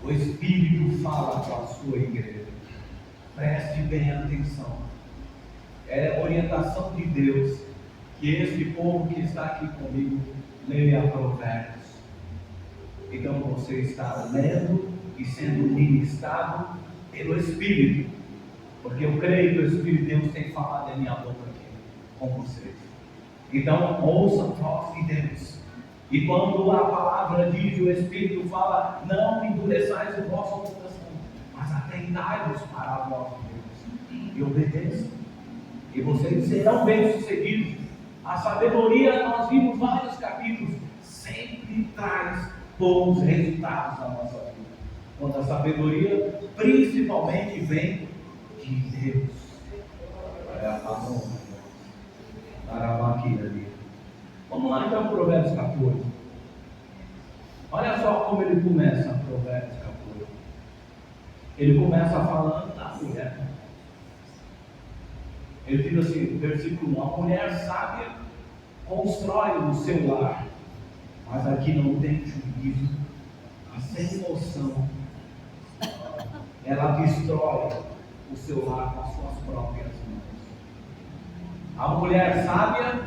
O Espírito fala com a sua igreja. Preste bem atenção. É orientação de Deus que este povo que está aqui comigo leia Provérbios. Então você está lendo e sendo ministrado pelo Espírito, porque eu creio que o Espírito de Deus tem falado em minha boca aqui com vocês. Então ouça a voz de Deus. E quando a palavra diz, o Espírito fala, não endureçais o vosso coração, mas atentai-vos para a voz de Deus e obedeçam, e vocês serão bem-sucedidos. A sabedoria, nós vimos vários capítulos, sempre traz bons resultados na nossa vida. Quando a sabedoria principalmente vem de Deus. Vamos lá então, Provérbios 14. Olha só como ele começa, Provérbios 14. Ele começa falando da mulher. Ele diz assim, versículo 1: a mulher sábia constrói o seu lar, mas aqui não tem juízo, a sem noção, ela destrói o seu lar com as suas próprias mãos. A mulher sábia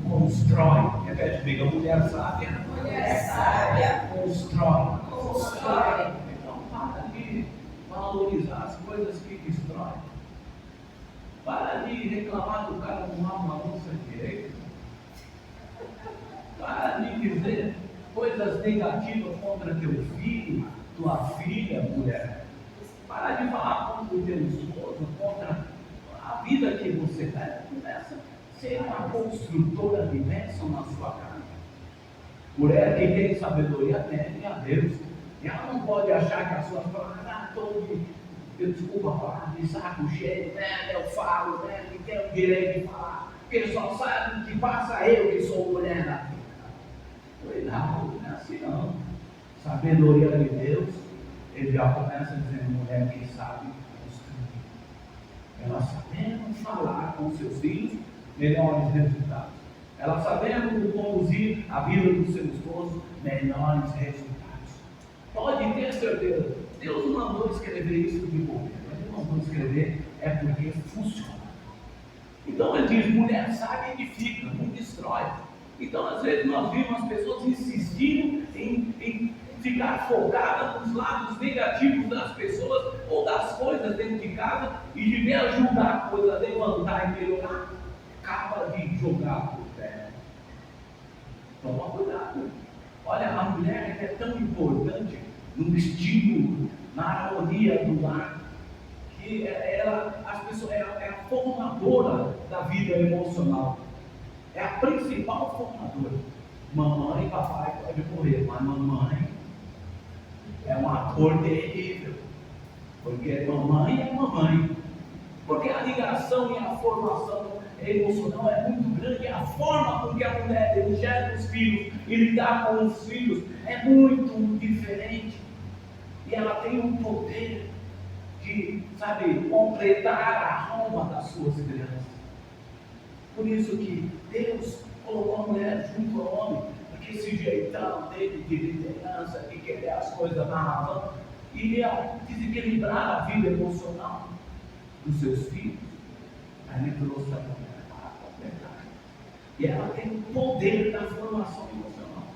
constrói, repete comigo, a mulher sábia constrói. Então para de valorizar as coisas que destroem. Para de reclamar do cara não arruma uma louça direito. Para de dizer coisas negativas contra teu filho, tua filha, mulher. Para de falar contra o teu esposo, contra a vida que você leva. Começa a ser uma construtora de bênção na sua casa. Mulher que tem sabedoria teme a Deus. E ela não pode achar que as suas palavras, desculpa falar, de saco cheio, né? Eu falo, né? Que tenho o direito de falar. Porque só sabe que passa eu que sou mulher da vida. Cuidado, não é assim não. Sabedoria de Deus, ele já começa dizendo, mulher que sabe construir. Ela sabendo falar com seus filhos, melhores resultados. Ela sabendo conduzir a vida do seu esposo, melhores resultados. Pode ter certeza, Deus não mandou escrever isso de bobeira, mas Ele mandou escrever é porque funciona. Então ele diz, mulher sábia edifica, não destrói. Então às vezes nós vimos as pessoas insistindo em ficar focadas nos lados negativos das pessoas ou das coisas dentro de casa, e de me ajudar a coisa a levantar e melhorar, acaba de jogar por terra. Toma cuidado. Olha, a mulher é tão importante no estímulo, na harmonia do lar, que as pessoas, é a formadora da vida emocional. É a principal formadora. Mamãe e papai podem morrer, mas mamãe é um ator terrível. Porque mamãe é mamãe. Porque a ligação e a formação emocional é muito grande. A forma com que a mulher enxerga os filhos e lidar com os filhos é muito diferente. E ela tem um poder de, completar a alma das suas crianças. Por isso que Deus colocou a mulher junto ao homem, porque esse jeitão dele de liderança, de querer as coisas na razão, iria desequilibrar a vida emocional dos seus filhos. Aí ele trouxe a mulher para completar. E ela tem o poder da formação emocional.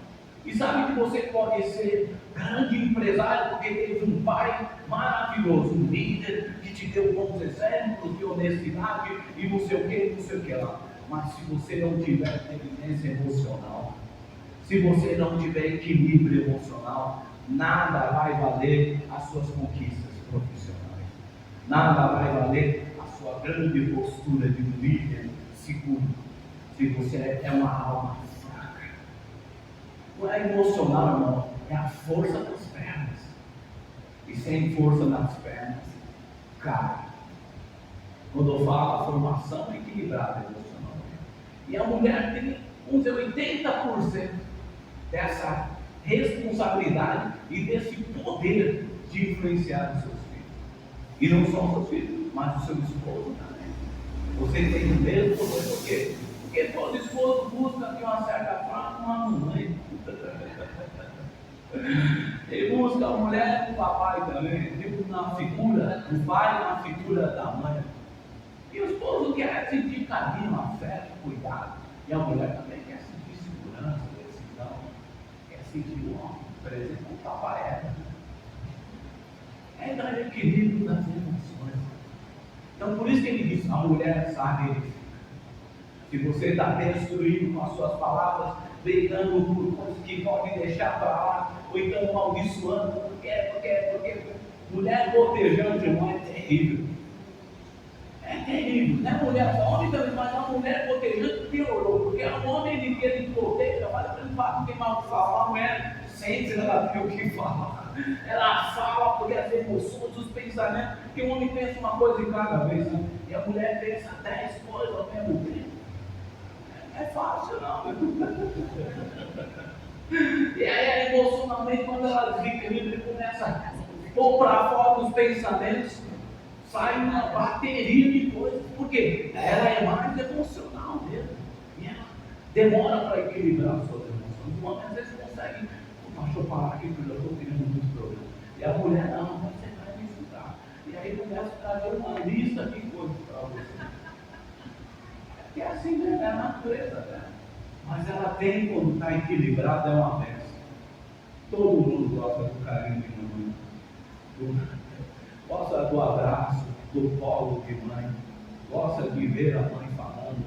E sabe que você pode ser grande empresário porque teve um pai maravilhoso, um líder que te deu bons exemplos de honestidade e não sei o que lá. Mas se você não tiver inteligência emocional, se você não tiver equilíbrio emocional, nada vai valer as suas conquistas profissionais. Nada vai valer a sua grande postura de um líder seguro, se você é uma alma fraca. Não é emocional, irmão, é a força das pernas. E sem força nas pernas, cai. Quando eu falo a formação equilibrada emocional. E a mulher tem, vamos dizer, 80% dessa responsabilidade e desse poder de influenciar os seus filhos. E não só os seus filhos, mas o seu esposo também. Você tem o mesmo poder, por quê? Porque todo esposo busca de uma certa forma uma mãe. Ele busca a mulher no papai também, tipo na figura do pai, na figura da mãe. E o esposo quer sentir carinho, afeto, cuidado. E a mulher também quer sentir segurança, decisão, quer sentir o homem, por exemplo, o papai é dar equilíbrio das emoções. Então por isso que ele diz, a mulher sabe. Se você está destruído com as suas palavras, brigando por coisas que podem deixar para lá, ou então amaldiçoando, porque mulher botejante, irmão, é terrível. É terrível, não é mulher, homem também, mas a mulher botejante piorou, porque o homem ele proteja, mas ele não fala, não tem mal o que falar, a mulher sente, ela tem o que falar. Ela fala porque as emoções, os pensamentos, porque o homem pensa uma coisa em cada vez, né? E a mulher pensa 10 coisas ao mesmo tempo. É fácil não. E aí emocionalmente, quando ela desequilibra e começa a pôr para fora os pensamentos, sai uma bateria de coisas, porque ela é mais emocional mesmo. E ela demora para equilibrar as suas emoções. O homem às vezes consegue, deixa eu parar aqui porque eu estou tendo muitos problemas. E a mulher não, você vai me ajudar. E aí começa a trazer uma lista de coisas para você. Que é assim mesmo, é a natureza dela. Mas ela tem, quando está equilibrada, é uma bênção. Todo mundo gosta do carinho de mamãe, gosta do abraço, do colo de mãe, gosta de ver a mãe falando,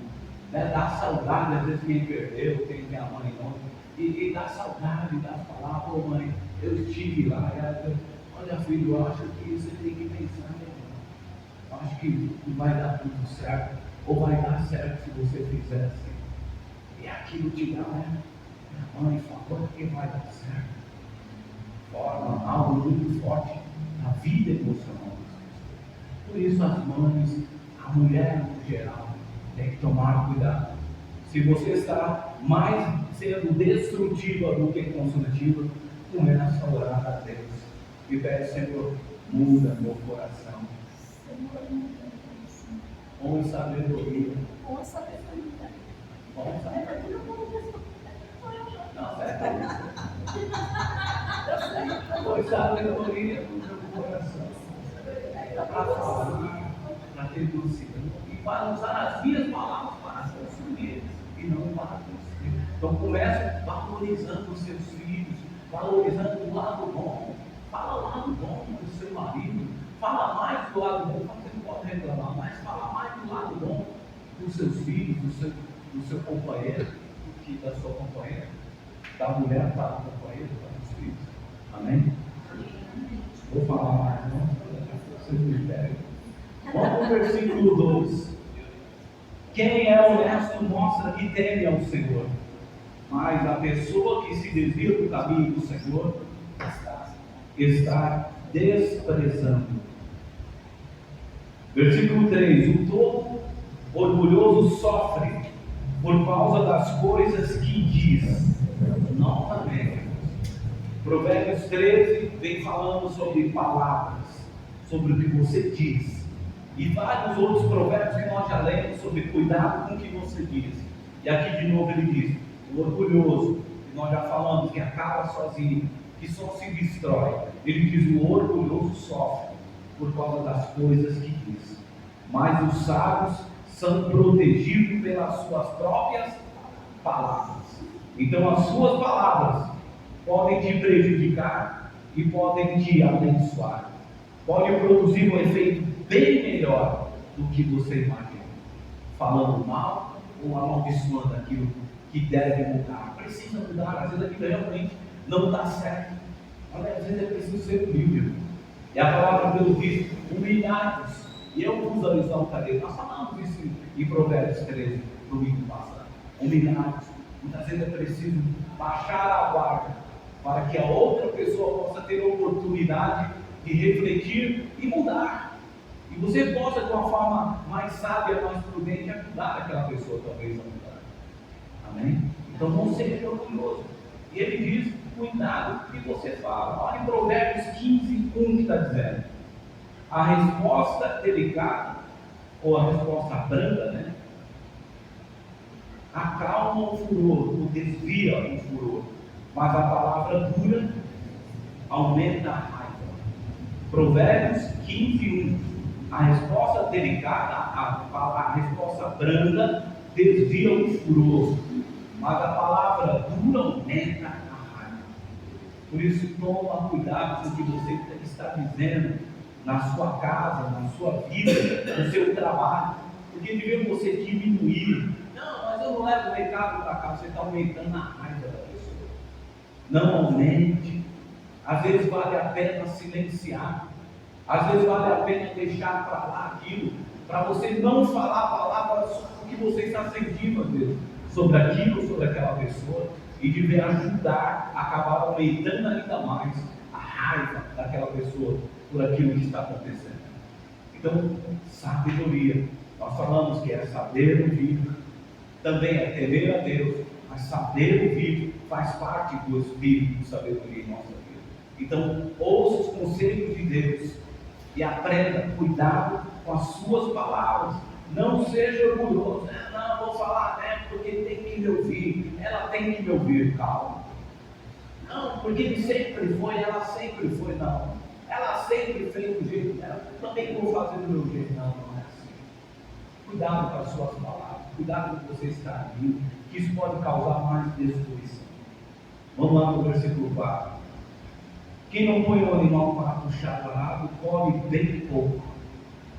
né? Dá saudade, às vezes quem perdeu, quem tem a mãe longe, e dá saudade das palavras, ô mãe, eu estive lá, olha filho, eu acho que você tem que pensar, eu acho que vai dar tudo certo. Ou vai dar certo se você fizer assim. E aquilo te dá, né? Minha mãe falou que vai dar certo. Forma algo muito forte na vida emocional. Por isso as mães, a mulher no geral, tem que tomar cuidado. Se você está mais sendo destrutiva do que construtiva, começa a orar a Deus. E pede, Senhor, muda meu coração. Com sabedoria. Com sabedoria. Com sabedoria. Não, certo? Com sabedoria no meu coração. Para falar, para ter doçura. E para usar as minhas palavras para construir e não para construir. Então comece valorizando os seus filhos, valorizando o lado bom. Fala o lado bom do seu marido. Fala mais do lado bom, você não pode reclamar, mas fala mais do lado bom dos seus filhos, do seu companheiro, do que da sua companheira, da mulher para o companheiro, para os filhos. Amém? Vou falar mais, não? Vocês me pegam. Vamos para o versículo 2. Quem é honesto mostra que teme ao Senhor, mas a pessoa que se desvia do caminho do Senhor está desprezando. Versículo 3: o todo orgulhoso sofre por causa das coisas que diz. Novamente, Provérbios 13 vem falando sobre palavras, sobre o que você diz, e vários outros provérbios que nós já lemos sobre cuidado com o que você diz. E aqui de novo ele diz: o orgulhoso, que nós já falamos, que acaba sozinho, que só se destrói. Ele diz: o orgulhoso sofre por causa das coisas que diz, mas os sábios são protegidos pelas suas próprias palavras. Então as suas palavras podem te prejudicar e podem te abençoar, podem produzir um efeito bem melhor do que você imagina, falando mal ou amaldiçoando aquilo que deve mudar. Precisa mudar, às vezes aquilo realmente não está certo. Olha, às vezes é preciso ser humilde. E a palavra de Deus diz: humilhados. E eu uso a lição cadeira. Nós falamos isso em Provérbios 13, domingo passado. Humilhados. Muitas vezes é preciso baixar a guarda para que a outra pessoa possa ter a oportunidade de refletir e mudar. E você possa, de uma forma mais sábia, mais prudente, ajudar aquela pessoa talvez a mudar. Amém? Então não seja orgulhoso. E ele diz: cuidado com o que você fala. Olha em Provérbios 15, 1 que está dizendo: a resposta delicada, ou a resposta branda, né, acalma o furor, ou desvia o furor, mas a palavra dura aumenta a raiva. Provérbios 15:1. A resposta delicada, a resposta branda, desvia o furor, mas a palavra dura aumenta a raiva. Por isso, toma cuidado com o que você está dizendo na sua casa, na sua vida, no seu trabalho, porque devia você diminuir. Não, mas eu não levo o recado para cá, você está aumentando a raiva da pessoa. Não aumente. Às vezes vale a pena silenciar. Às vezes vale a pena deixar para lá aquilo, para você não falar palavras sobre o que você está sentindo, às vezes, sobre aquilo, sobre aquela pessoa, e de ajudar a acabar aumentando ainda mais a raiva daquela pessoa por aquilo que está acontecendo. Então, sabedoria. Nós falamos que é saber ouvir, também é temer a Deus, mas saber ouvir faz parte do espírito de sabedoria em nossa vida. Então, ouça os conselhos de Deus e aprenda cuidado com as suas palavras. Não seja orgulhoso. Não, vou falar, porque tem que me ouvir. Ela tem que me ouvir. Calma. Não, porque ele sempre foi, ela sempre foi. Não. Ela sempre fez do jeito dela. Eu também vou fazer do meu jeito. Não, não é assim. Cuidado com as suas palavras. Cuidado com o que você está ouvindo, que isso pode causar mais destruição. Vamos lá no versículo 4. Quem não põe o animal para puxar o arado, come bem pouco,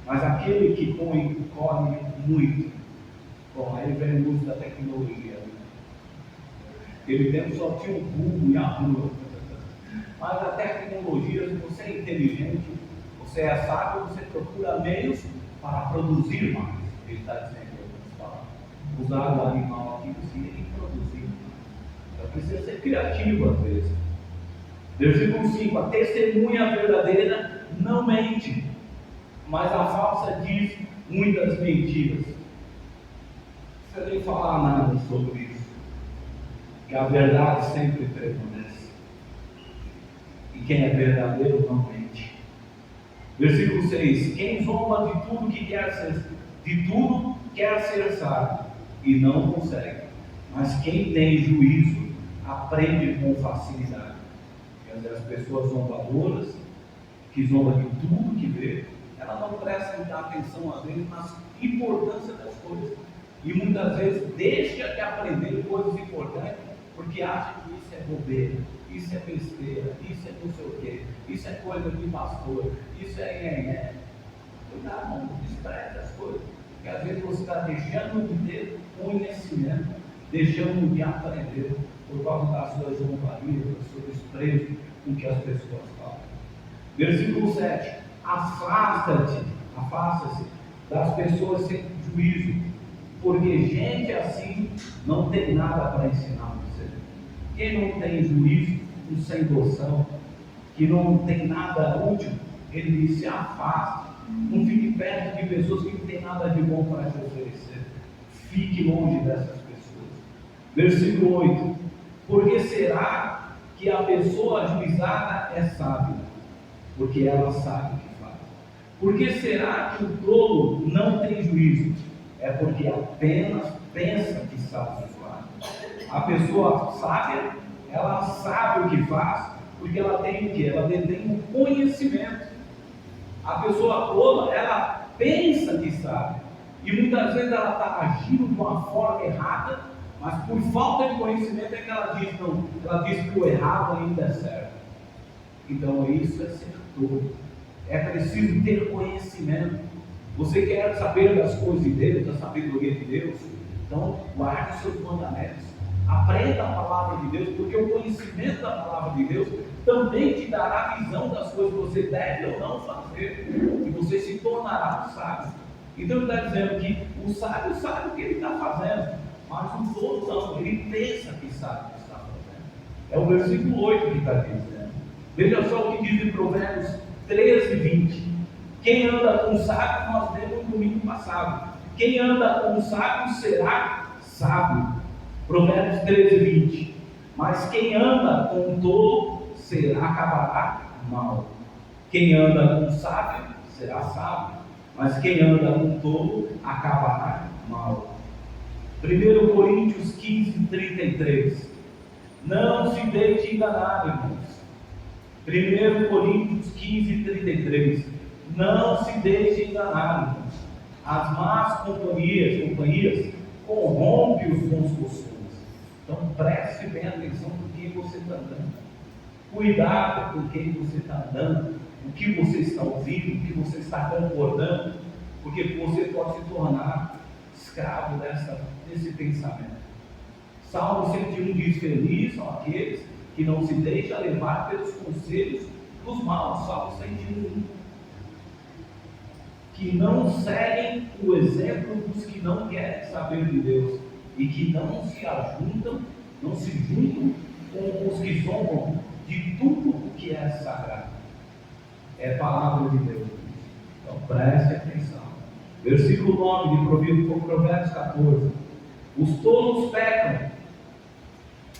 mas aquele que põe, come muito. Bom, aí vem o uso da tecnologia. Ele tempo só tinha um bulbo e a rua. Mas a tecnologia, se você é inteligente, você é sábio, você procura meios para produzir mais. Ele está dizendo em algumas palavras. Usar o animal aqui e produzir mais. Então precisa ser criativo às vezes. Versículo 5: a testemunha verdadeira não mente, mas a falsa diz muitas mentiras. Não precisa nem falar nada sobre isso, que a verdade sempre prevalece, e quem é verdadeiro não mente. Versículo 6: quem zomba de tudo quer ser sábio, e não consegue, mas quem tem juízo aprende com facilidade. As pessoas zombadoras, que zombam de tudo que vê, elas não prestam muita atenção às vezes na importância das coisas, e muitas vezes deixa de aprender coisas importantes, porque acha que isso é bobeira, isso é besteira, isso é não sei o quê, isso é coisa de pastor, isso é. Cuidado, não despreze as coisas, porque às vezes você está deixando de ter conhecimento, deixando de aprender, por causa das suas zombarias, do seu desprezo com que as pessoas falam. Versículo 7: afasta-se das pessoas sem juízo, porque gente assim não tem nada para ensinar você. Quem não tem juízo, um sem noção, que não tem nada útil, ele se afasta. Não fique perto de pessoas que não têm nada de bom para te oferecer. Fique longe dessas pessoas. Versículo 8: porque será que a pessoa ajuizada é sábia? Porque ela sabe o que faz. Porque será que o tolo não tem juízo? É porque apenas pensa que sabe o que faz. A pessoa sábia, ela sabe o que faz, porque ela tem o que? Ela detém um conhecimento. A pessoa tola, ela pensa que sabe, e muitas vezes ela está agindo de uma forma errada, mas por falta de conhecimento é que ela diz, não, ela diz que o errado ainda é certo. Então isso é ser tolo. É preciso ter conhecimento. Você quer saber das coisas de Deus, da sabedoria de Deus? Então guarde os seus mandamentos. Aprenda a palavra de Deus, porque o conhecimento da palavra de Deus também te dará a visão das coisas que você deve ou não fazer, e você se tornará sábio. Então ele está dizendo que o sábio sabe o que ele está fazendo, mas o tolo não, ele pensa que sabe o que está fazendo. É o versículo 8 que está dizendo. Veja só o que diz em Provérbios 13:20. Quem anda com o sábio, nós lemos no domingo passado. Quem anda com o sábio será sábio. Provérbios 13:20. Mas quem anda com o tolo acabará mal. Quem anda com o sábio será sábio, mas quem anda com o tolo acabará mal. 1 Coríntios 15:33. Não se deixe enganar, irmãos. 1 Coríntios 15:33. Não se deixe enganar, irmãos. As más companhias corrompem os bons costumes. Então preste bem atenção com quem você está andando. Cuidado com quem você está andando, o que você está ouvindo, o que você está concordando, porque você pode se tornar escravo desse pensamento. Salmo 101 diz: feliz são aqueles que não se deixam levar pelos conselhos dos maus. Salmo 101. Que não seguem o exemplo dos que não querem saber de Deus e que não se juntam com os que zombam de tudo o que é sagrado. É a palavra de Deus. Então preste atenção. Versículo 9 de Provérbios 14. Os tolos pecam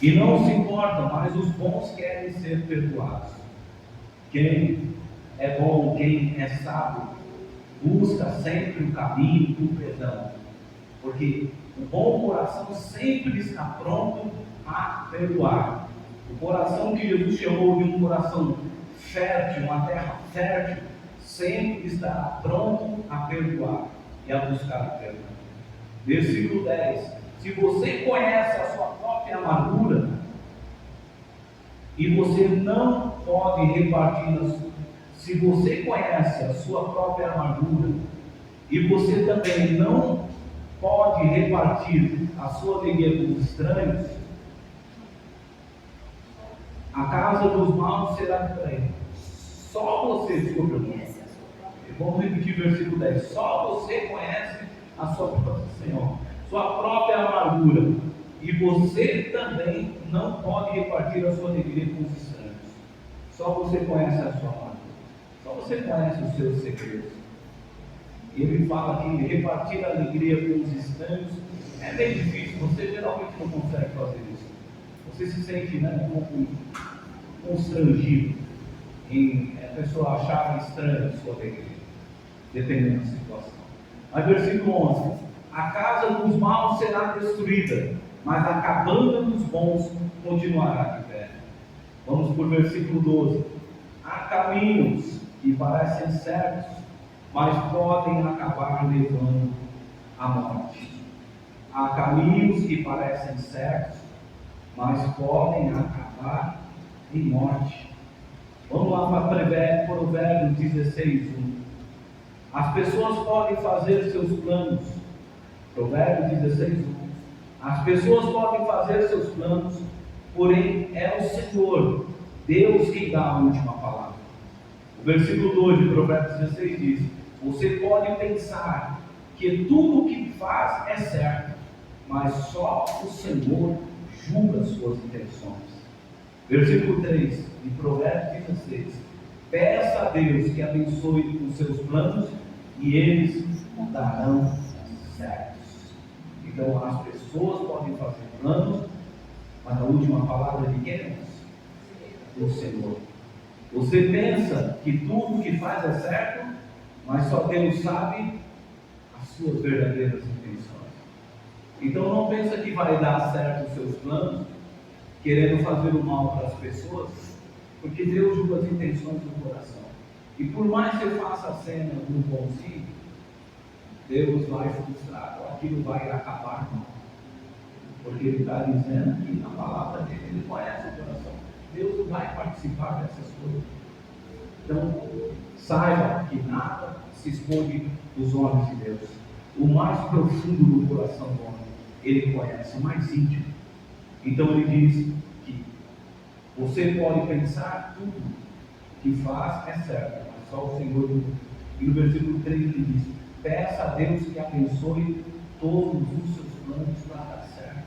e não se importam, mas os bons querem ser perdoados. Quem é bom, quem é sábio, busca sempre o caminho do perdão, porque o bom coração sempre está pronto a perdoar. O coração que Jesus chamou de um coração fértil, uma terra fértil, sempre estará pronto a perdoar e a buscar o perdão. Versículo 10: se você conhece a sua própria amargura e você não pode repartir se você conhece a sua própria amargura e você também não pode repartir a sua alegria com os estranhos, a casa dos maus será estranha. Só você, desculpa, vamos repetir o versículo 10. Só você conhece a sua própria amargura e você também não pode repartir a sua alegria com os estranhos. Só você conhece a sua amargura. Só você conhece os seus segredos. E ele fala que repartir a alegria com os estranhos é bem difícil. Você geralmente não consegue fazer isso. Você se sente um pouco constrangido em a pessoa achar estranha a sua alegria, dependendo da situação. Mas versículo 11: a casa dos maus será destruída, mas a cabana dos bons continuará de pé. Vamos para o versículo 12. Há caminhos que parecem certos, mas podem acabar levando à morte. Há caminhos que parecem certos, mas podem acabar em morte. Vamos lá para Provérbios 16:1. As pessoas podem fazer seus planos. Provérbios 16:1. As pessoas podem fazer seus planos, porém é o Senhor, Deus, quem dá a última palavra. O versículo 2 de Provérbios 16 diz: você pode pensar que tudo o que faz é certo, mas só o Senhor julga suas intenções. Versículo 3 de Provérbios 16: peça a Deus que abençoe os seus planos e eles darão certos. Então as pessoas podem fazer planos, mas a última palavra de quem é? Do Senhor. Você pensa que tudo que faz é certo, mas só Deus sabe as suas verdadeiras intenções. Então não pensa que vai dar certo os seus planos, querendo fazer o mal para as pessoas, porque Deus julga as intenções do coração. E por mais que você faça a cena do bonzinho, Deus vai frustrar, aquilo vai acabar mal. Porque Ele está dizendo que na palavra dele, Ele conhece o coração. Deus não vai participar dessas coisas. Então, saiba que nada se esconde dos olhos de Deus. O mais profundo do coração do homem, Ele conhece, o mais íntimo. Então Ele diz que você pode pensar tudo que faz é certo, mas só o Senhor. E no versículo 3 ele diz: peça a Deus que abençoe todos os seus planos para dar certo.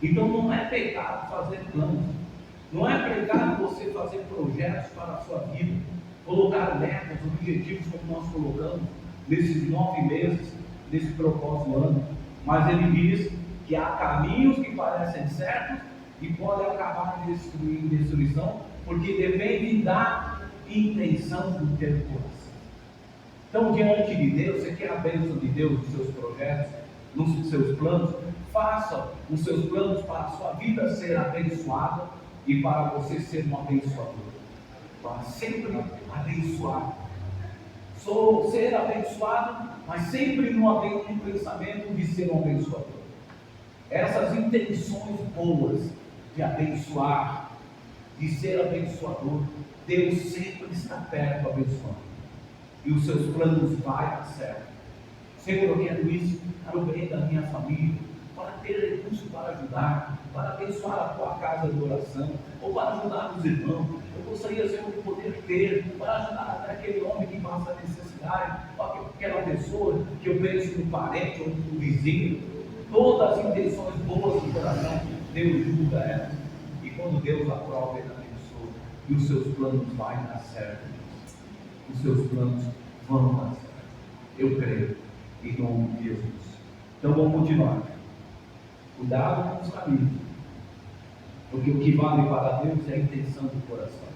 Então não é pecado fazer planos. Não é pecado você fazer projetos para a sua vida, colocar metas, objetivos como nós colocamos nesses 9 meses, nesse propósito ano. Mas ele diz que há caminhos que parecem certos e podem acabar em destruição, porque depende da intenção do teu coração. Então, diante de Deus, você quer a bênção de Deus nos seus projetos, nos seus planos? Faça os seus planos para a sua vida ser abençoada e para você ser um abençoador. para sempre abençoar. Ser abençoado, mas sempre no pensamento de ser um abençoador. Essas intenções boas de abençoar, de ser abençoador, Deus sempre está perto abençoando. E os seus planos vão dar certo. Senhor, eu quero isso para o bem da minha família, para ter recurso para ajudar, para abençoar a tua casa de oração, ou para ajudar os irmãos. Eu gostaria, Senhor, de poder ter, para ajudar até aquele homem que passa necessidade, ou aquela pessoa que eu penso no parente ou no vizinho. Todas as intenções boas do coração, Deus julga elas. E quando Deus aprova, Ele abençoa. E os seus planos vão dar certo. Os seus planos vão dar certo. Eu creio, em nome de Jesus. Então vamos continuar. Cuidado com os caminhos. Porque o que vale para Deus é a intenção do coração.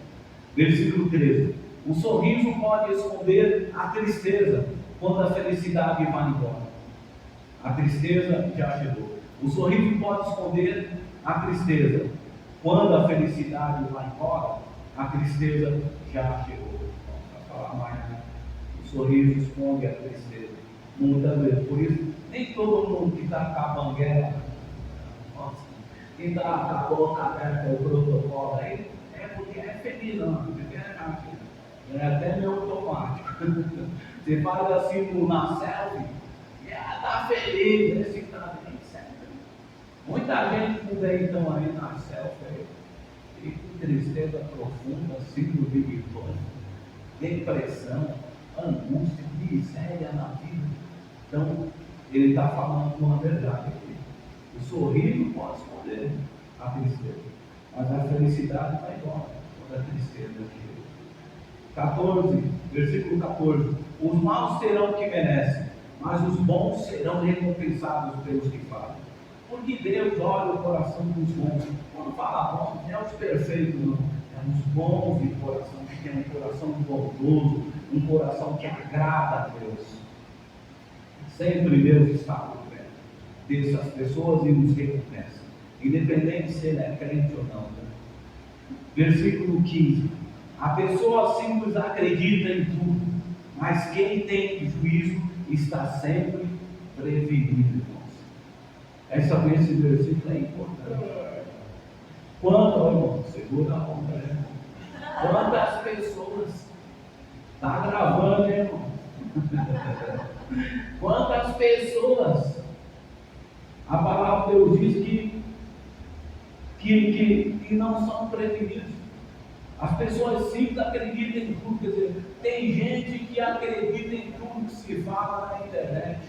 Versículo 13. O sorriso pode esconder a tristeza quando a felicidade vai embora. A tristeza já chegou. O sorriso pode esconder a tristeza. Quando a felicidade vai embora, a tristeza já chegou. Para falar mais, né? O sorriso esconde a tristeza. Muitas vezes. Por isso, nem todo mundo que está com a banguela, quem está com a boca aberta ao protocolo aí, é porque é feliz, não. É até meio automático. Você faz assim na selfie, está feliz, esse está bem certo. Muita gente por aí estão aí na selfie, e com tristeza profunda, síndrome de pânico, depressão, angústia, miséria na vida. Então, ele está falando uma verdade aqui. O sorriso pode esconder a tristeza, mas a felicidade vai embora quando a tristeza chega. 14, versículo 14. Os maus terão o que merecem, mas os bons serão recompensados pelos que fazem. Porque Deus olha o coração dos bons. Quando fala bom, não é os perfeitos, não. É os bons de coração, que tem um coração bondoso, um coração que agrada a Deus. Sempre Deus está por perto dessas pessoas e nos recompensa. Independente se ele é crente ou não. Versículo 15. A pessoa simples acredita em tudo, mas quem tem juízo está sempre prevenido, irmãos. Esse versículo é importante. Quando, irmão, segura a onda, né? Quantas pessoas, está gravando, irmão? Quantas pessoas, a palavra de Deus diz que não são prevenidos. As pessoas simples acreditam em tudo, quer dizer, tem gente que acredita em tudo que se fala na internet,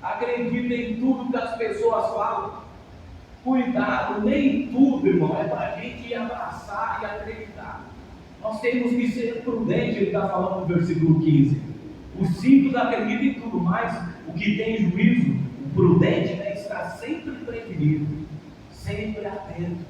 acredita em tudo que as pessoas falam. Cuidado, nem tudo, irmão, é para a gente abraçar e acreditar. Nós temos que ser prudentes, ele está falando no versículo 15. Os simples acreditam em tudo, mas o que tem juízo, o prudente, né, está sempre prevenido, sempre atento.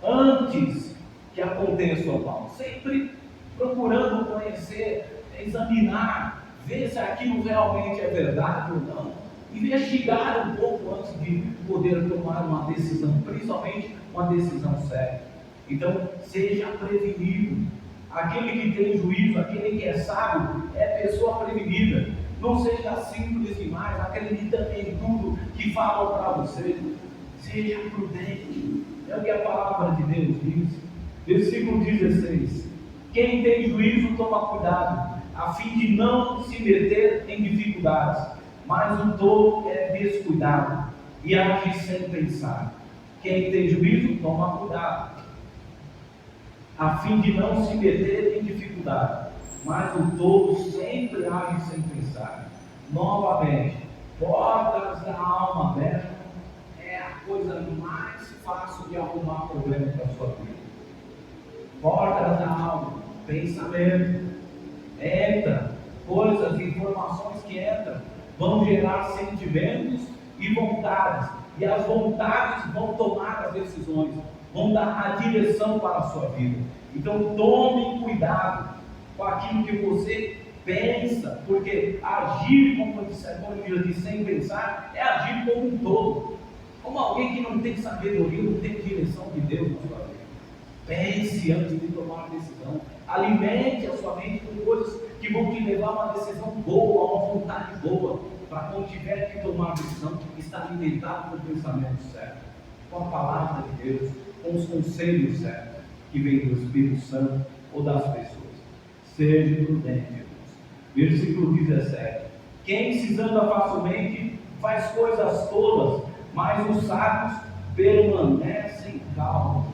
Antes que aconteça o mal, sempre procurando conhecer, examinar, ver se aquilo realmente é verdade ou não, investigar um pouco antes de poder tomar uma decisão, principalmente uma decisão séria. Então, seja prevenido. Aquele que tem juízo, aquele que é sábio, é pessoa prevenida. Não seja simples demais, acredita em tudo que falam para você. Seja prudente. É o que a palavra de Deus diz. Versículo 16. Quem tem juízo toma cuidado, a fim de não se meter em dificuldades. Mas o tolo é descuidado e age sem pensar. Quem tem juízo toma cuidado, a fim de não se meter em dificuldade. Mas o tolo sempre age sem pensar. Novamente, portas da alma aberta é a coisa mais fácil de arrumar problema para a sua vida. Portas da alma, pensamento, entra, coisas, informações que entram, vão gerar sentimentos e vontades, e as vontades vão tomar as decisões, vão dar a direção para a sua vida. Então tome cuidado com aquilo que você pensa, porque agir, como eu disse, sem pensar, é agir como um todo, como alguém que não tem sabedoria, não tem direção de Deus na sua vida. Pense antes de tomar decisão. Alimente a sua mente com coisas que vão te levar a uma decisão boa, a uma vontade boa, para quando tiver que tomar decisão, estar alimentado com o pensamento certo, com a palavra de Deus, com os conselhos certos, que vêm do Espírito Santo ou das pessoas. Seja prudente, irmãos. Versículo 17. Quem se zanga facilmente faz coisas tolas, mas os sábios permanecem calmos.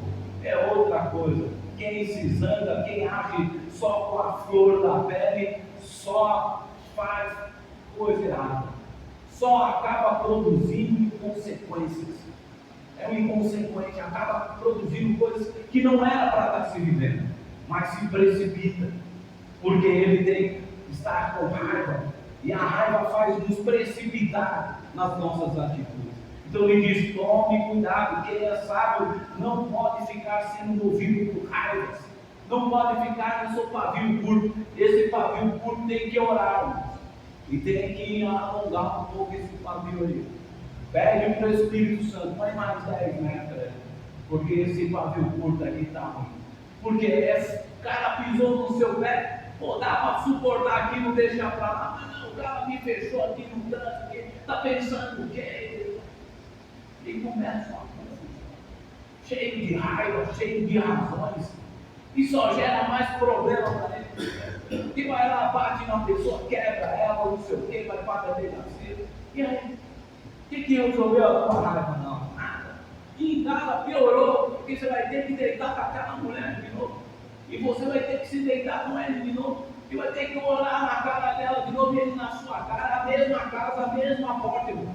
É outra coisa. Quem se zanga, quem age só com a flor da pele, só faz coisa errada. Só acaba produzindo consequências. É um inconsequente, acaba produzindo coisas que não era para estar se vivendo, mas se precipita, porque ele tem que estar com raiva, e a raiva faz nos precipitar nas nossas atitudes. Então ele diz: tome cuidado, quem é sábio não pode ficar sendo movido por raivas, não pode ficar no seu pavio curto. Esse pavio curto tem que orar, e tem que alongar um pouco esse pavio aí. Pede para o Espírito Santo, põe mais 10 metros, porque esse pavio curto aqui está ruim. Porque esse cara pisou no seu pé, pô, dá para suportar aqui, não deixar para lá, mas não, o cara me fechou aqui no trânsito, está pensando o quê? E começa uma confusão, cheio de raiva, cheio de razões, e só gera mais problema para ele. E vai lá, bate na pessoa, quebra ela, não sei o quê, vai para a delegacia. E aí? O que resolveu a tua raiva? Não, nada. E em casa piorou, porque você vai ter que deitar com aquela mulher de novo. E você vai ter que se deitar com ele de novo. E vai ter que olhar na cara dela de novo, e ele na sua cara, a mesma casa, a mesma porta, irmão.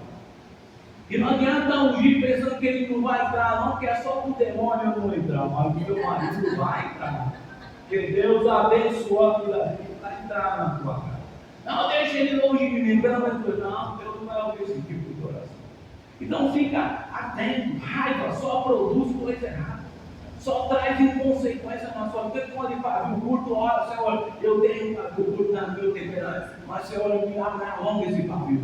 E não adianta ungir pensando que ele não vai entrar, não, que é só para o demônio não entrar, mas o meu marido vai entrar. Porque Deus abençoou a vida dele para entrar na tua casa. Não, deixa ele longe de mim, pelo menos. Não, Deus não vai ouvir esse tipo de oração. Então fica atento, raiva só produz coisa errada, só traz inconsequência na sua vida. Quando ele pavio curto, ora, Senhor, eu tenho um pavio curto no meu temperamento, mas Senhor, me alonga esse pavio.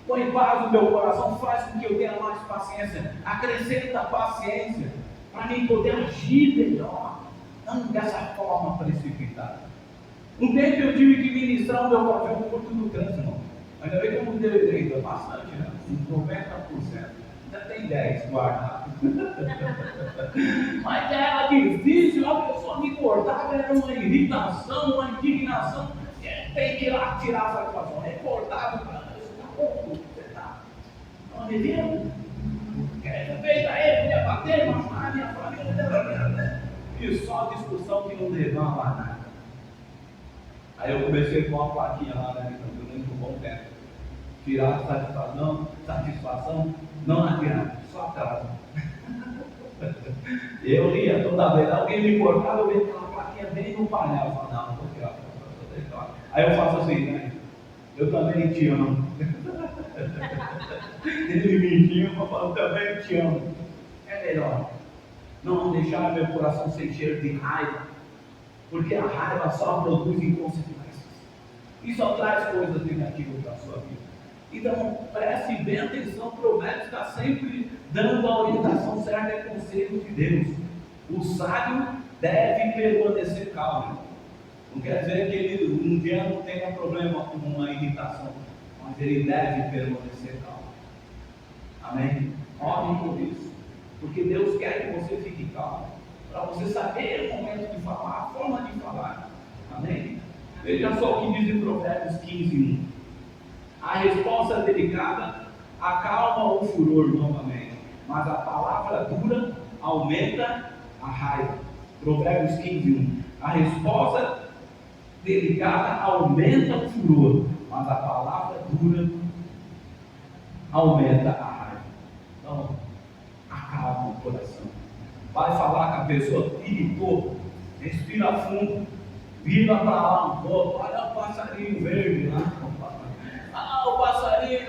Põe paz no meu coração, faz com que eu tenha mais paciência, acrescenta paciência, para mim poder agir melhor, não dessa forma precipitada. Um tempo eu tive que ministrar o meu pavio curto no trânsito, irmão. Ainda bem como deu direito, é bastante, né? 90%. Ainda tem 10 guardado. Mas era difícil, a pessoa me cortava, era uma irritação, uma indignação. Tem que ir lá tirar a satisfação. Recortava, isso está bom, você está. Não me vendo? Fez a ele, ia bater, machucar a minha família. E só discussão que não levava a nada. Aí eu comecei com uma plaquinha lá, né? Durante um bom tempo. Tirar satisfação, não adianta, só atrasa. Eu ria toda vez, alguém me cortava, eu vejo aquela plaquinha bem no painel. Eu falava, não, vou tirar. Aí eu faço assim, né? Eu também te amo. Ele me ama, eu falo, também te amo. É melhor não deixar meu coração ser cheio de raiva, porque a raiva só produz inconsequências e só traz coisas negativas para a sua vida. Então, preste bem atenção, o Provérbios está sempre dando a orientação certa e conselhos de Deus. O sábio deve permanecer calmo. Não quer dizer que ele um dia não tenha problema com uma irritação, mas ele deve permanecer calmo. Amém? Ore por isso, porque Deus quer que você fique calmo, para você saber o momento de falar, a forma de falar. Amém? Veja só o que diz em Provérbios 15:1. A resposta delicada acalma o furor novamente, mas a palavra dura aumenta a raiva. Provérbios 15:1. A resposta delicada aumenta o furor, mas a palavra dura aumenta a raiva. Então, acalma o coração. Vai falar com a pessoa, irritou, respira fundo, vira para lá um pouco, olha o passarinho verde lá. O passarinho,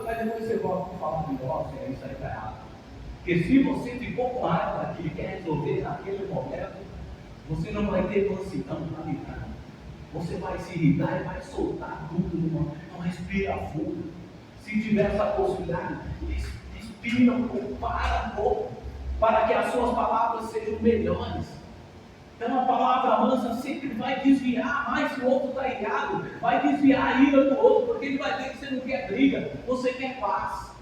mas depois você volta para falar de negócio, e isso aí está errado. Porque se você ficou com raiva daquilo e quer resolver naquele momento, você não vai ter mansidão para lidar. Você vai se irritar e vai soltar tudo no momento. Não, respira fundo. Se tiver essa possibilidade, respira um pouco, para um pouco, para que as suas palavras sejam melhores. Então a palavra mansa sempre vai desviar mais se o outro está irado, vai desviar a ira do outro, porque ele vai ver que você não quer briga, você quer paz.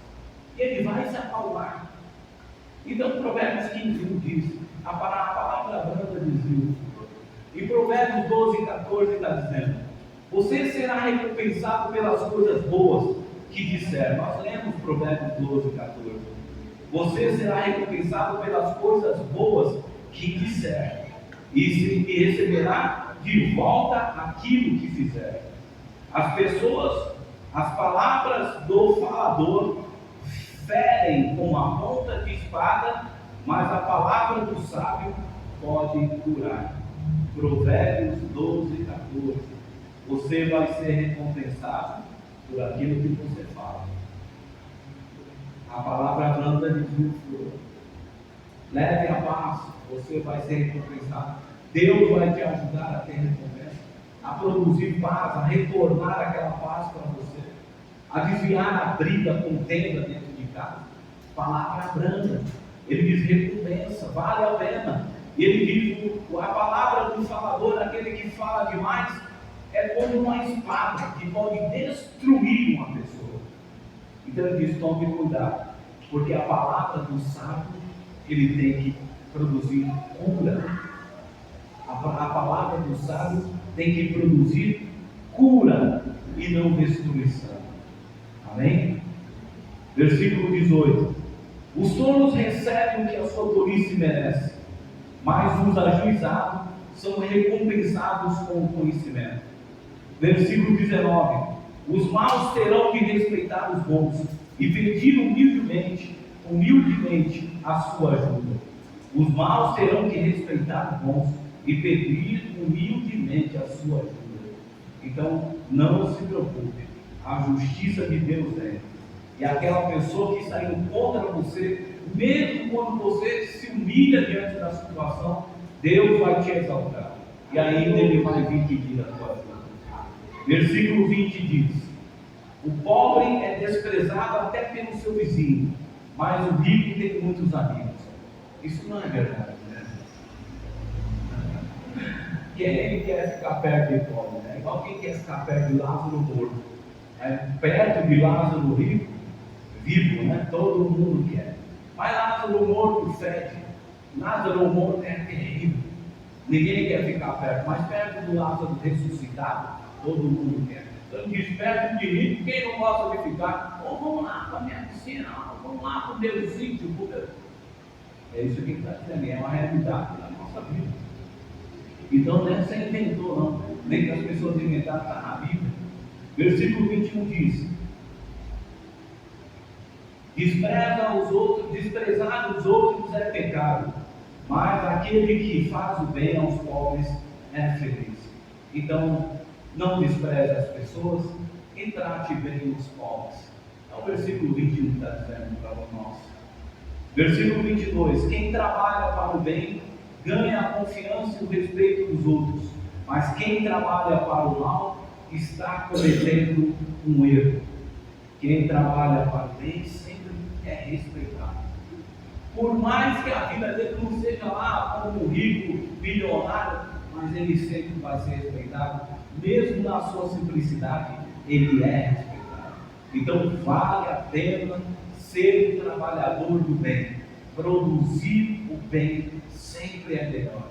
E ele vai se acalmar. Então Provérbios 15 diz, a palavra branda desvia. E Provérbios 12:14 está dizendo, você será recompensado pelas coisas boas que disser. Nós lemos Provérbios 12:14. Você será recompensado pelas coisas boas que disser, e receberá de volta aquilo que fizer. As pessoas, as palavras do falador ferem com a ponta de espada, mas a palavra do sábio pode curar. Provérbios 12:14. Você vai ser recompensado por aquilo que você fala. A palavra branda desvia o furor. Leve a paz, você vai ser recompensado. Deus vai te ajudar a ter recompensa, a produzir paz, a retornar aquela paz para você, a desviar a briga, a contenda dentro de casa. Palavra branda, ele diz recompensa, vale a pena. Ele diz, a palavra do falador, aquele que fala demais, é como uma espada que pode destruir uma pessoa. Então ele diz, tome cuidado, porque a palavra do sábio, ele tem que produzir cura. A palavra do sábio tem que produzir cura e não destruição. Amém? Versículo 18. Os tolos recebem o que a sua tolice merece, mas os ajuizados são recompensados com o conhecimento. Versículo 19. Os maus terão que respeitar os bons e pedir humildemente a sua ajuda. Os maus terão que respeitar os bons e pedir humildemente a sua ajuda. Então, não se preocupe, a justiça de Deus é. E aquela pessoa que está indo contra você, mesmo quando você se humilha diante da situação, Deus vai te exaltar. E ainda Ele vai vir pedir a tua ajuda. Versículo 20 diz: o pobre é desprezado até pelo seu vizinho, mas o rico tem muitos amigos. Isso não é verdade, né? Quem quer ficar perto de pobre, né? Igual quem quer ficar perto de Lázaro morto. Perto de Lázaro rico, vivo, né? Todo mundo quer. Mas Lázaro morto fede. Lázaro morto é terrível. Ninguém quer ficar perto, mas perto do Lázaro ressuscitado, todo mundo quer. Então diz, perto de rico, quem não gosta de ficar? Ou vamos lá para a minha piscina, vamos lá para o meu sítio. É isso que ele está dizendo, é uma realidade da nossa vida. Então não é que você inventou, não. Nem que as pessoas inventaram, está na Bíblia. Versículo 21 diz: desprezar os outros é pecado, mas aquele que faz o bem aos pobres é feliz. Então, não despreze as pessoas e trate bem os pobres. É o versículo 21 que está dizendo para nós. Versículo 22: quem trabalha para o bem ganha a confiança e o respeito dos outros, mas quem trabalha para o mal está cometendo um erro. Quem trabalha para o bem sempre é respeitado. Por mais que a vida dele não seja lá como um rico, bilionário, mas ele sempre vai ser respeitado, mesmo na sua simplicidade, ele é respeitado. Então vale a pena ser um trabalhador do bem. Produzir o bem sempre é melhor.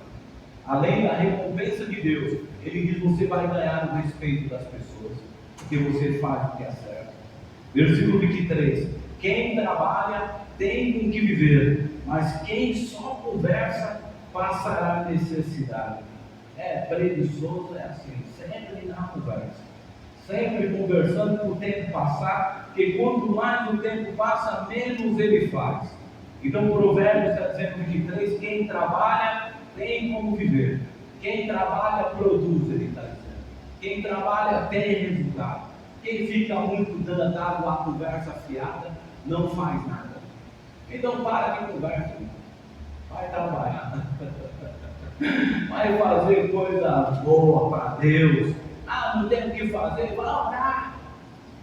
Além da recompensa de Deus, ele diz: você vai ganhar o respeito das pessoas, porque você faz o que é certo. Versículo 23: quem trabalha tem com que viver, mas quem só conversa passará necessidade. Preguiçoso é assim, sempre na conversa, sempre conversando para o tempo passar, porque quanto mais o tempo passa, menos ele faz. Então Provérbios está dizendo 23, quem trabalha tem como viver, quem trabalha produz, ele está dizendo, quem trabalha tem resultado, quem fica muito dado à conversa fiada não faz nada. Então para de conversa, vai trabalhar, vai fazer coisa boa para Deus. Não tem o que fazer, vai orar,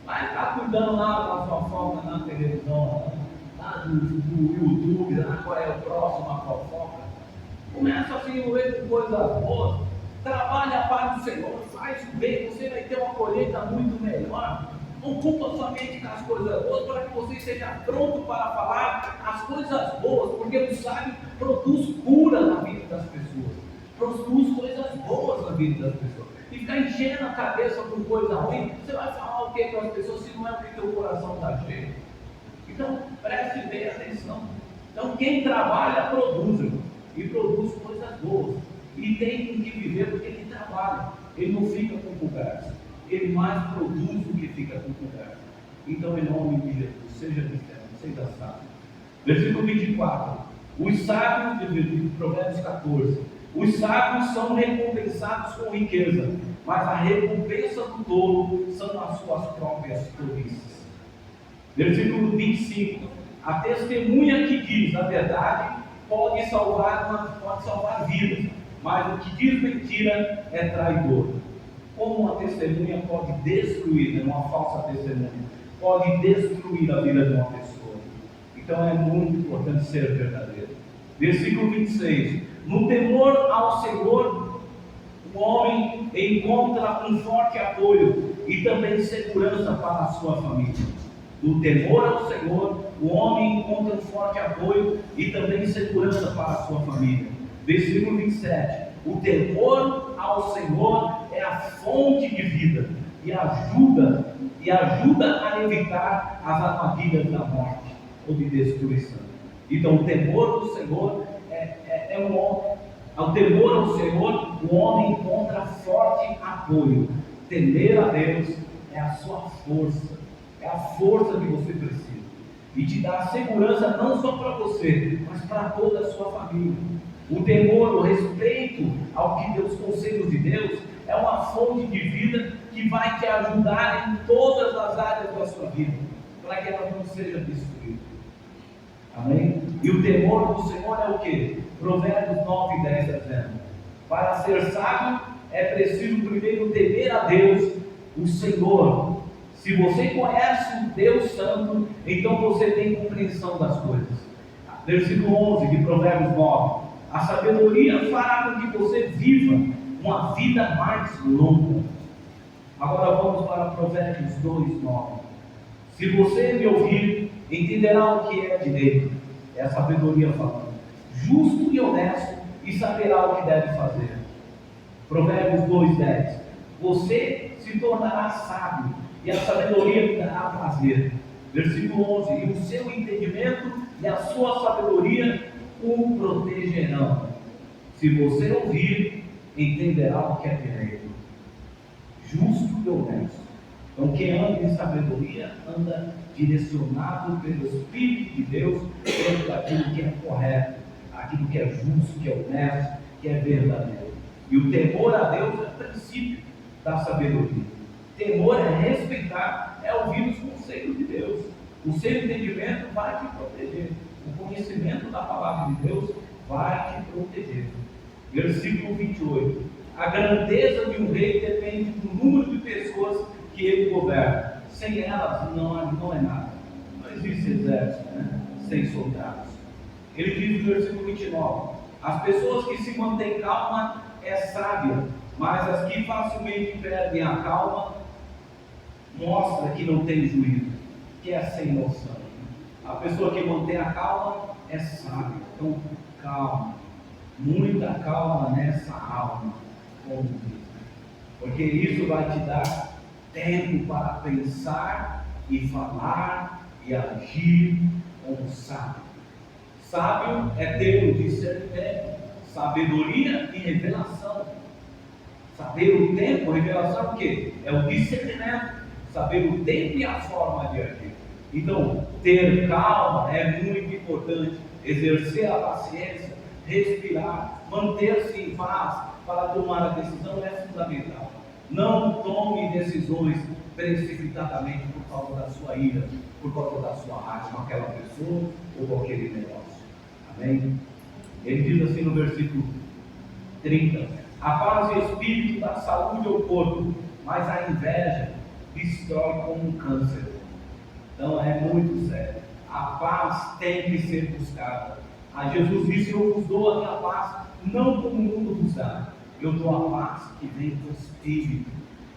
vai ficar cuidando lá da fofoca na televisão, lá no YouTube, lá qual é o próximo a fofoca. Começa a se envolver com coisas boas. Trabalha para o Senhor, faz o bem, você vai ter uma colheita muito melhor. Ocupa sua mente com as coisas boas para que você esteja pronto para falar as coisas boas, porque o sábio produz cura na vida das pessoas, produz coisas boas na vida das pessoas. E ficar enchendo a cabeça com coisa ruim, você vai falar o que com as pessoas se não é porque teu coração está cheio? Então preste bem atenção. Então quem trabalha produz, irmão, e produz coisas boas. E tem com que viver porque ele trabalha, ele não fica com conversa, ele mais produz do que fica com conversa. Então, em nome de Jesus, seja cristiano, seja sábio. Versículo 24: os sábios, de Provérbios 14, os sábios são recompensados com riqueza, mas a recompensa do tolo são as suas próprias tolices. Versículo 25: a testemunha que diz a verdade pode salvar vidas, mas o que diz mentira é traidor. Como uma testemunha pode destruir, uma falsa testemunha, pode destruir a vida de uma pessoa. Então é muito importante ser verdadeiro. Versículo 26: no temor ao Senhor, o homem encontra um forte apoio e também segurança para a sua família. No temor ao Senhor, o homem encontra um forte apoio e também segurança para a sua família. Versículo 27: o temor ao Senhor é a fonte de vida e ajuda a evitar as armadilhas da morte ou de destruição. Então, o temor do Senhor ao temor ao Senhor, o homem encontra forte apoio. Temer a Deus é a sua força, é a força que você precisa, e te dá segurança não só para você, mas para toda a sua família. O temor, o respeito ao que Deus, conselhos de Deus, é uma fonte de vida que vai te ajudar em todas as áreas da sua vida, para que ela não seja destruída. Amém? E o temor do Senhor é o que? Provérbios 9, 10 está dizendo: para ser sábio é preciso primeiro temer a Deus, o Senhor. Se você conhece o Deus Santo, então você tem compreensão das coisas. Versículo 11 de Provérbios 9: a sabedoria fará com que você viva uma vida mais longa. Agora vamos para Provérbios 2, 9. Se você me ouvir, entenderá o que é direito. É a sabedoria falando. Justo e honesto, e saberá o que deve fazer. Provérbios 2, 10. Você se tornará sábio, e a sabedoria lhe dará prazer. Versículo 11: e o seu entendimento e a sua sabedoria o protegerão. Se você ouvir, entenderá o que é direito. Justo e honesto. Então, quem anda em sabedoria anda direcionado pelo Espírito de Deus dentro daquilo que é correto, aquilo que é justo, que é honesto, que é verdadeiro. E o temor a Deus é o princípio da sabedoria. Temor é respeitar, é ouvir os conselhos de Deus. O seu entendimento vai te proteger. O conhecimento da palavra de Deus vai te proteger. Versículo 28. A grandeza de um rei depende do número de pessoas que ele governa. Sem elas não é nada. Não existe exército, sem soldados. Ele diz no versículo 29: as pessoas que se mantêm calma é sábia, mas as que facilmente perdem a calma mostra que não tem juízo, que é sem noção. A pessoa que mantém a calma é sábia. Então, calma, muita calma nessa alma, como diz, porque isso vai te dar tempo para pensar e falar e agir como sábio. Sábio é ter o discernimento, sabedoria e revelação. Saber o tempo, revelação o quê? É o discernimento, saber o tempo e a forma de agir. Então, ter calma é muito importante, exercer a paciência, respirar, manter-se em paz para tomar a decisão é fundamental. Não tome decisões precipitadamente por causa da sua ira, por causa da sua raiva com aquela pessoa ou com aquele negócio. Amém? Ele diz assim no versículo 30: a paz e espírito dá saúde ao corpo, mas a inveja destrói como um câncer. Então é muito sério. A paz tem que ser buscada. A Jesus disse: eu vos dou a minha paz, não como o mundo vos dá. Eu dou a paz que vem do Espírito,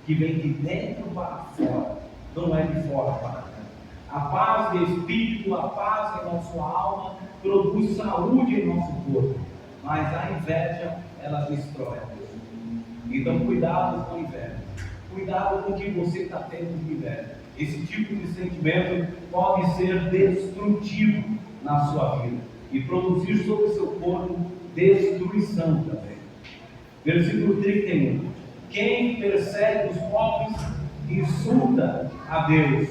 que vem de dentro para fora, não é de fora para dentro. A paz do Espírito, a paz em nossa alma, produz saúde em nosso corpo, mas a inveja, ela destrói. Então, cuidado com a inveja, cuidado com o que você está tendo de inveja. Esse tipo de sentimento pode ser destrutivo na sua vida e produzir sobre o seu corpo destruição também. Versículo 31. Quem persegue os pobres insulta a Deus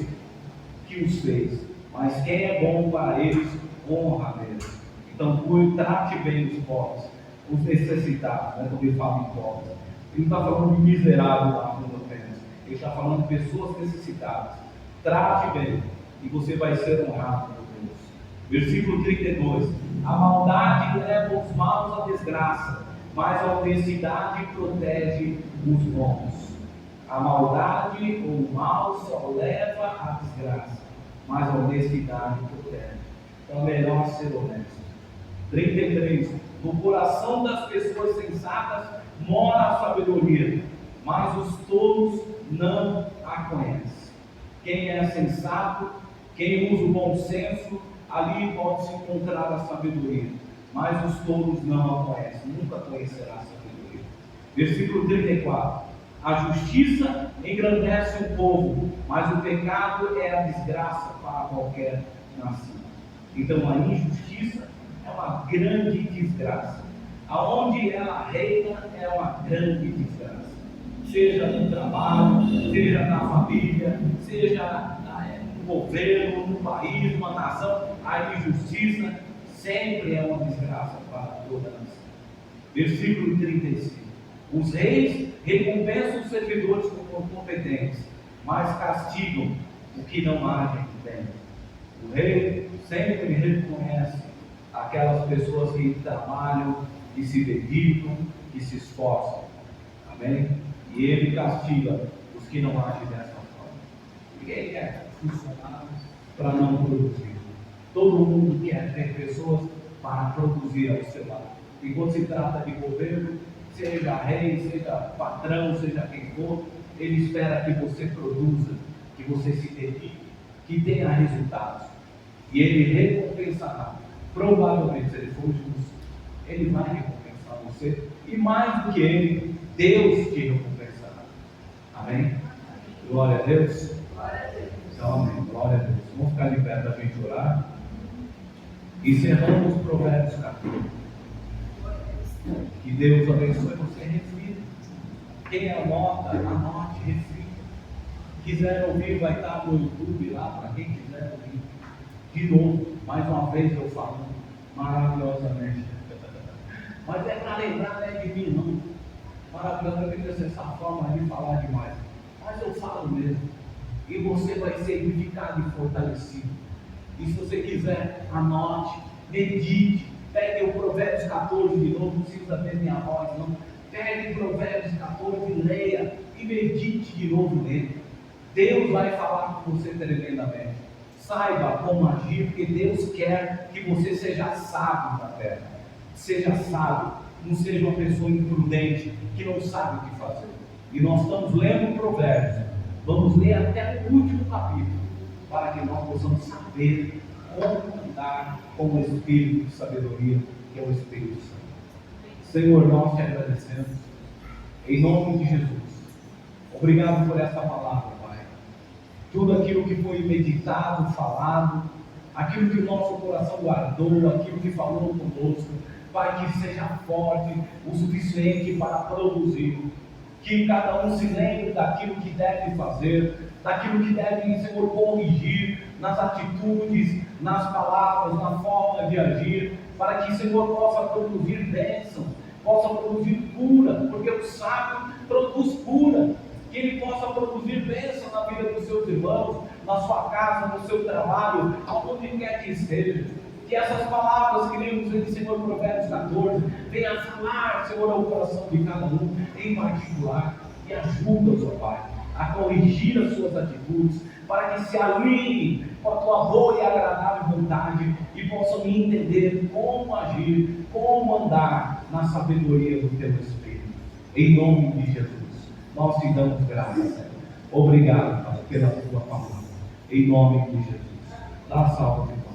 que os fez, mas quem é bom para eles honra a Deus. Então, trate bem os pobres, os necessitados, quando ele fala em pobres. Ele não está falando de miserável lá no apenas, ele está falando de pessoas necessitadas. Trate bem e você vai ser honrado por Deus. Versículo 32. A maldade leva os maus à desgraça, mas a honestidade protege os bons. A maldade ou o mal só leva à desgraça, mas a honestidade protege. Então é melhor ser honesto. 33. No coração das pessoas sensatas mora a sabedoria, mas os tolos não a conhecem. Quem é sensato, quem usa o bom senso, ali pode-se encontrar a sabedoria, mas os tolos não a conhecem, nunca conhecerá a sabedoria. Versículo 34. A justiça engrandece o povo, mas o pecado é a desgraça para qualquer nação. Então a injustiça é uma grande desgraça. Aonde ela reina é uma grande desgraça. Seja no trabalho, seja na família, seja no governo, no país, numa nação, a injustiça sempre é uma desgraça para toda a nação. Versículo 35. Os reis recompensam os servidores com competência, mas castigam o que não agem bem. O rei sempre reconhece aquelas pessoas que trabalham, que se dedicam, que se esforçam. Amém? E ele castiga os que não agem dessa forma. Ninguém quer funcionários para não produzir. Todo mundo quer ter pessoas para produzir ao seu lado. E quando se trata de governo, seja rei, seja patrão, seja quem for, ele espera que você produza, que você se dedique, que tenha resultados. E ele recompensará. Provavelmente, se ele for justo, ele vai recompensar você. E mais do que ele, Deus te recompensará. Amém? Glória a Deus. Então, amém. Glória a Deus. Vamos ficar de pé para a gente orar. Encerramos Provérbios 14. Que Deus abençoe você, reflita. Quem anota, anote, reflita. Quiser ouvir, vai estar no YouTube lá, para quem quiser ouvir. De novo, mais uma vez eu falo, maravilhosamente. Mas é para lembrar, não é de mim não. Maravilhosamente essa forma de falar demais. Mas eu falo mesmo. E você vai ser edificado e fortalecido. E se você quiser, anote, medite. Pegue o Provérbios 14 de novo, não precisa ver minha voz, não. Pegue o Provérbios 14, leia e medite de novo nele. Deus vai falar com você tremendamente. Saiba como agir, porque Deus quer que você seja sábio na terra. Seja sábio, não seja uma pessoa imprudente, que não sabe o que fazer. E nós estamos lendo Provérbios. Vamos ler até o último capítulo, para que nós possamos saber como andar com o Espírito de sabedoria, que é o Espírito Santo. Senhor, nós te agradecemos, em nome de Jesus. Obrigado por essa palavra, Pai. Tudo aquilo que foi meditado, falado, aquilo que o nosso coração guardou, aquilo que falou conosco, Pai, que seja forte o suficiente para produzir. Que cada um se lembre daquilo que deve fazer, daquilo que deve, Senhor, corrigir nas atitudes, nas palavras, na forma de agir, para que, Senhor, possa produzir bênção, possa produzir cura, porque o sábio produz cura, que ele possa produzir bênção na vida dos seus irmãos, na sua casa, no seu trabalho, aonde quer que esteja. Que essas palavras que lemos em Senhor Provérbios 14 venham a falar, Senhor, ao coração de cada um em particular, e ajuda-os, ó Pai, a corrigir as suas atitudes, para que se alinhem com a tua boa e agradável vontade e possam entender como agir, como andar na sabedoria do teu Espírito. Em nome de Jesus, nós te damos graças, Senhor. Obrigado, Pai, pela tua palavra. Em nome de Jesus. Dá salve, irmão.